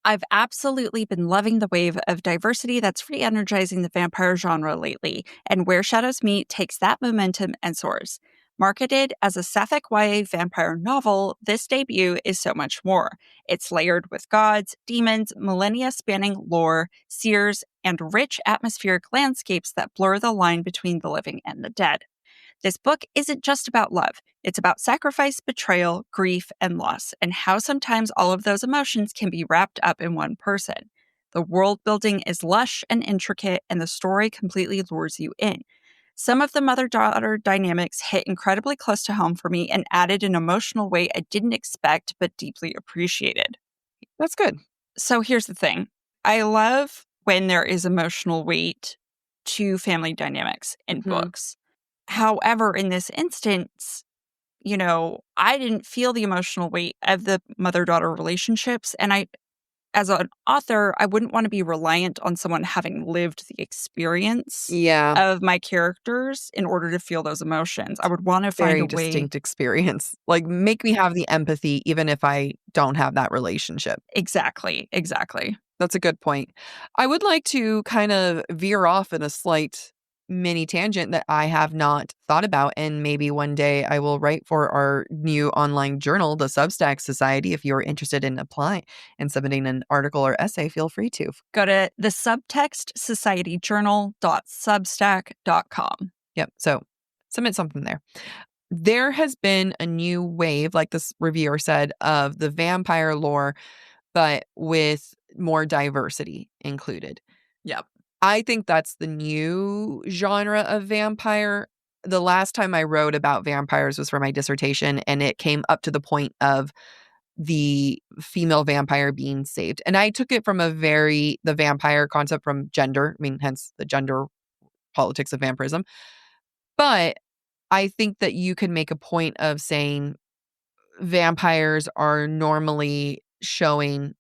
I've absolutely been loving the wave of diversity that's re-energizing the vampire genre lately, and Where Shadows Meet takes that momentum and soars. Marketed as a sapphic YA vampire novel, this debut is so much more. It's layered with gods, demons, millennia-spanning lore, seers, and rich atmospheric landscapes that blur the line between the living and the dead. This book isn't just about love. It's about sacrifice, betrayal, grief, and loss, and how sometimes all of those emotions can be wrapped up in one person. The world building is lush and intricate, and the story completely lures you in. Some of the mother-daughter dynamics hit incredibly close to home for me and added an emotional weight I didn't expect but deeply appreciated. That's good. So here's the thing. I love when there is emotional weight to family dynamics in books. However, in this instance, I didn't feel the emotional weight of the mother-daughter relationships. And as an author, I wouldn't want to be reliant on someone having lived the experience of my characters in order to feel those emotions. I would want to find a way. Distinct experience. Like, make me have the empathy even if I don't have that relationship. Exactly. That's a good point. I would like to kind of veer off in a slight mini tangent that I have not thought about, and maybe one day I will write for our new online journal, the Substack Society. If you're interested in applying and submitting an article or essay, feel free to. Go to the subtextsocietyjournal.substack.com. Yep. So submit something there. There has been a new wave, like this reviewer said, of the vampire lore, but with more diversity included. Yep. I think that's the new genre of vampire. The last time I wrote about vampires was for my dissertation, and it came up to the point of the female vampire being saved. And I took it from the vampire concept from gender, hence the gender politics of vampirism. But I think that you can make a point of saying vampires are normally showing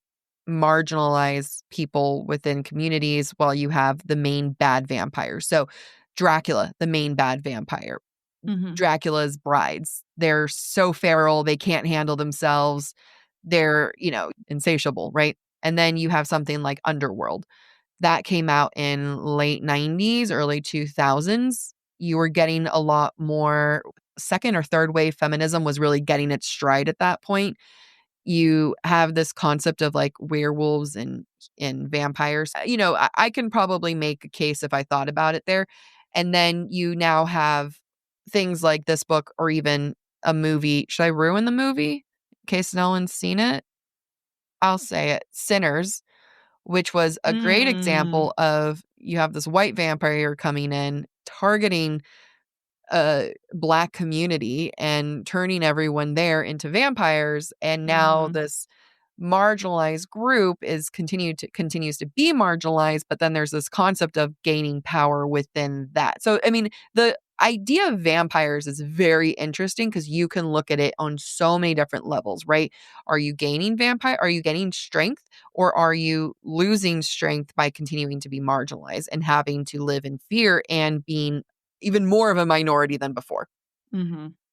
marginalized people within communities while you have the main bad vampires. So Dracula, the main bad vampire. Dracula's brides. They're so feral, they can't handle themselves. they're, insatiable, right? And then you have something like Underworld that came out in late 90s, early 2000s. You were getting a lot more second or third wave feminism was really getting its stride at that point. You have this concept of like werewolves and vampires. I can probably make a case if I thought about it there. And then you now have things like this book or even a movie. Should I ruin the movie in case no one's seen it? I'll say it. Sinners, which was a great example of you have this white vampire coming in, targeting a Black community and turning everyone there into vampires. And now this marginalized group continues to be marginalized, but then there's this concept of gaining power within that. So, I mean, the idea of vampires is very interesting because you can look at it on so many different levels, right? Are you gaining Are you gaining strength, or are you losing strength by continuing to be marginalized and having to live in fear and being even more of a minority than before?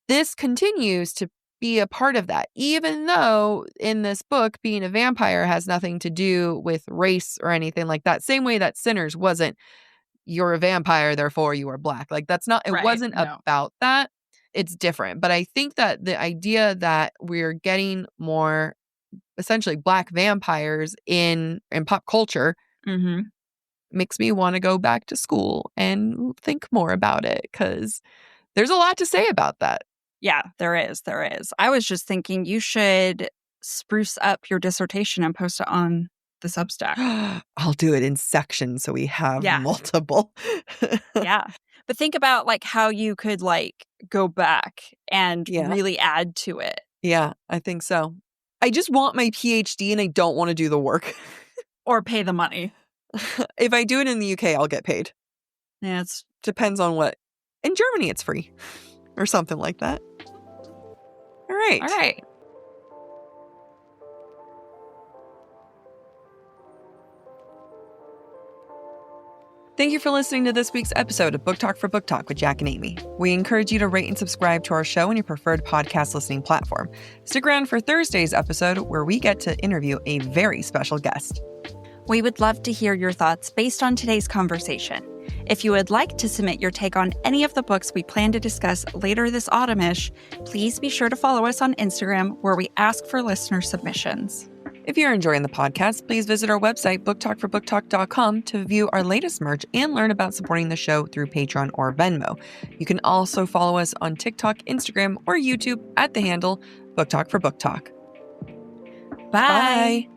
This continues to be a part of that, even though in this book, being a vampire has nothing to do with race or anything like that. Same way that Sinners wasn't, you're a vampire, therefore you are Black. Like that's not, it wasn't about that. It's different. But I think that the idea that we're getting more essentially Black vampires in pop culture makes me want to go back to school and think more about it, because there's a lot to say about that. Yeah, there is. I was just thinking you should spruce up your dissertation and post it on the Substack. I'll do it in sections so we have multiple. Yeah. But think about like how you could like go back and really add to it. Yeah, I think so. I just want my PhD and I don't want to do the work. Or pay the money. If I do it in the UK, I'll get paid. Yeah, it depends on what. In Germany, it's free. Or something like that. All right. Thank you for listening to this week's episode of Book Talk for Book Talk with Jack and Amy. We encourage you to rate and subscribe to our show on your preferred podcast listening platform. Stick around for Thursday's episode, where we get to interview a very special guest. We would love to hear your thoughts based on today's conversation. If you would like to submit your take on any of the books we plan to discuss later this autumnish, please be sure to follow us on Instagram, where we ask for listener submissions. If you're enjoying the podcast, please visit our website, booktalkforbooktalk.com, to view our latest merch and learn about supporting the show through Patreon or Venmo. You can also follow us on TikTok, Instagram, or YouTube at the handle Book Talk for Book Talk. Bye.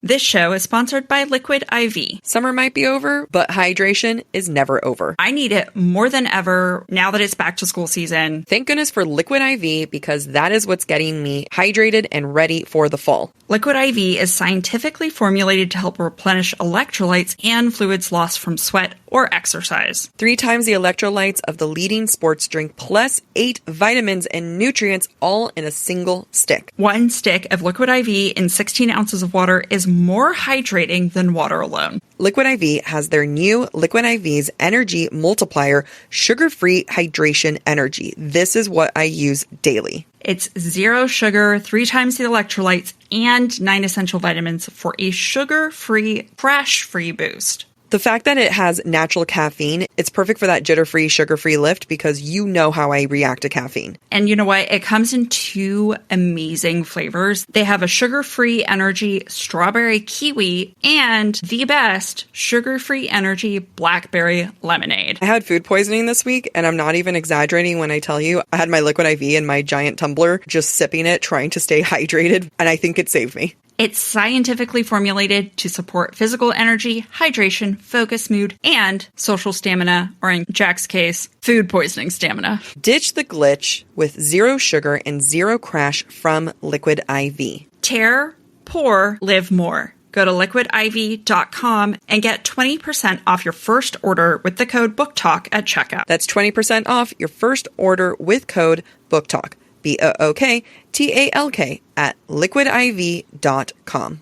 This show is sponsored by Liquid IV. Summer might be over, but hydration is never over. I need it more than ever now that it's back to school season. Thank goodness for Liquid IV, because that is what's getting me hydrated and ready for the fall. Liquid IV is scientifically formulated to help replenish electrolytes and fluids lost from sweat or exercise. 3 times the electrolytes of the leading sports drink, plus 8 vitamins and nutrients, all in a single stick. 1 stick of Liquid IV in 16 ounces of water is more hydrating than water alone. Liquid IV has their new Liquid IV's Energy Multiplier Sugar-Free Hydration Energy. This is what I use daily. It's 0 sugar, 3 times the electrolytes, and 9 essential vitamins for a sugar-free, crash-free boost. The fact that it has natural caffeine, it's perfect for that jitter-free, sugar-free lift, because you know how I react to caffeine. And you know what? It comes in 2 amazing flavors. They have a sugar-free energy strawberry kiwi and the best sugar-free energy blackberry lemonade. I had food poisoning this week, and I'm not even exaggerating when I tell you I had my Liquid IV in my giant tumbler, just sipping it, trying to stay hydrated, and I think it saved me. It's scientifically formulated to support physical energy, hydration, focus, mood, and social stamina, or in Jack's case, food poisoning stamina. Ditch the glitch with 0 sugar and 0 crash from Liquid IV. Tear, pour, live more. Go to liquidiv.com and get 20% off your first order with the code BOOKTALK at checkout. That's 20% off your first order with code BOOKTALK. BOOKTALK at liquidiv.com.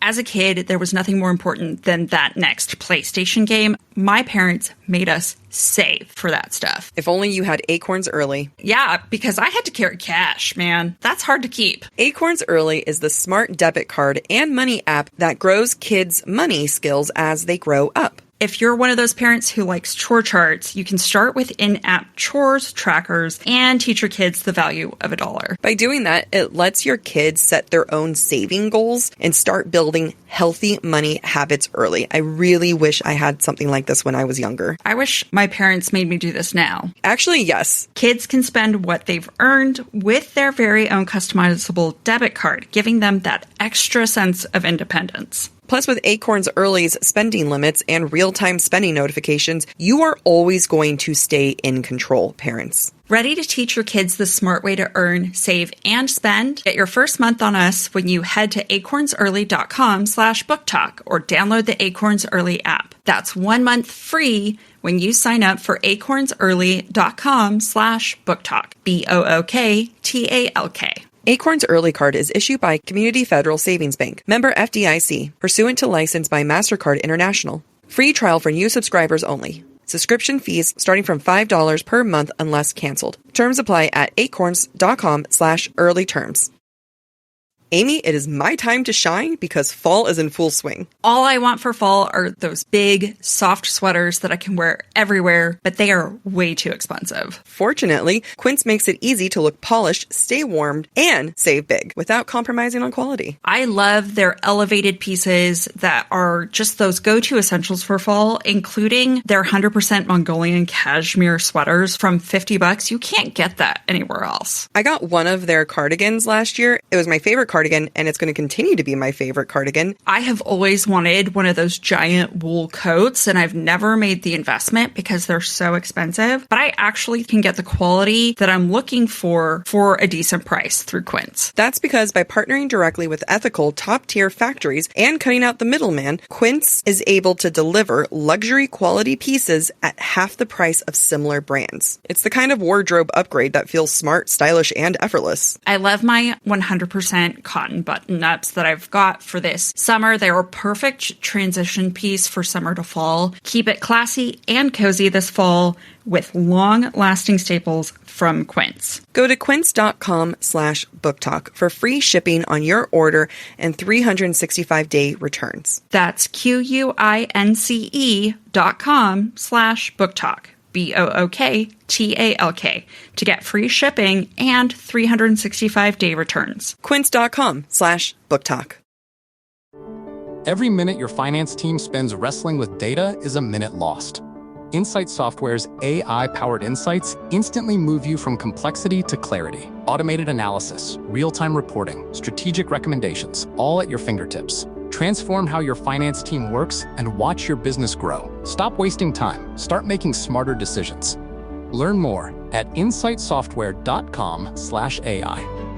As a kid, there was nothing more important than that next PlayStation game. My parents made us save for that stuff. If only you had Acorns Early. Yeah, because I had to carry cash, man. That's hard to keep. Acorns Early is the smart debit card and money app that grows kids' money skills as they grow up. If you're one of those parents who likes chore charts, you can start with in-app chores trackers and teach your kids the value of $1. By doing that, it lets your kids set their own saving goals and start building healthy money habits early. I really wish I had something like this when I was younger. I wish my parents made me do this now. Actually, yes. Kids can spend what they've earned with their very own customizable debit card, giving them that extra sense of independence. Plus, with Acorns Early's spending limits and real-time spending notifications, you are always going to stay in control, parents. Ready to teach your kids the smart way to earn, save, and spend? Get your first month on us when you head to acornsearly.com/booktalk or download the Acorns Early app. That's 1 month free when you sign up for acornsearly.com/booktalk. BOOKTALK. Acorns Early Card is issued by Community Federal Savings Bank, member FDIC, pursuant to license by MasterCard International. Free trial for new subscribers only. Subscription fees starting from $5 per month unless canceled. Terms apply at acorns.com/early terms. Amy, it is my time to shine because fall is in full swing. All I want for fall are those big, soft sweaters that I can wear everywhere, but they are way too expensive. Fortunately, Quince makes it easy to look polished, stay warm, and save big without compromising on quality. I love their elevated pieces that are just those go-to essentials for fall, including their 100% Mongolian cashmere sweaters from $50. You can't get that anywhere else. I got one of their cardigans last year. It was my favorite cardigan, and it's going to continue to be my favorite cardigan. I have always wanted one of those giant wool coats, and I've never made the investment because they're so expensive, but I actually can get the quality that I'm looking for a decent price through Quince. That's because by partnering directly with ethical, top-tier factories and cutting out the middleman, Quince is able to deliver luxury quality pieces at half the price of similar brands. It's the kind of wardrobe upgrade that feels smart, stylish, and effortless. I love my 100% cotton button-ups that I've got for this summer. They were a perfect transition piece for summer to fall. Keep it classy and cozy this fall with long-lasting staples from Quince. Go to quince.com/booktalk for free shipping on your order and 365-day returns. That's QUINCE.com/booktalk. BOOKTALK to get free shipping and 365-day returns. Quince.com/booktalk. Every minute your finance team spends wrestling with data is a minute lost. Insight Software's AI-powered insights instantly move you from complexity to clarity. Automated analysis, real-time reporting, strategic recommendations, all at your fingertips. Transform how your finance team works and watch your business grow. Stop wasting time. Start making smarter decisions. Learn more at insightsoftware.com/AI.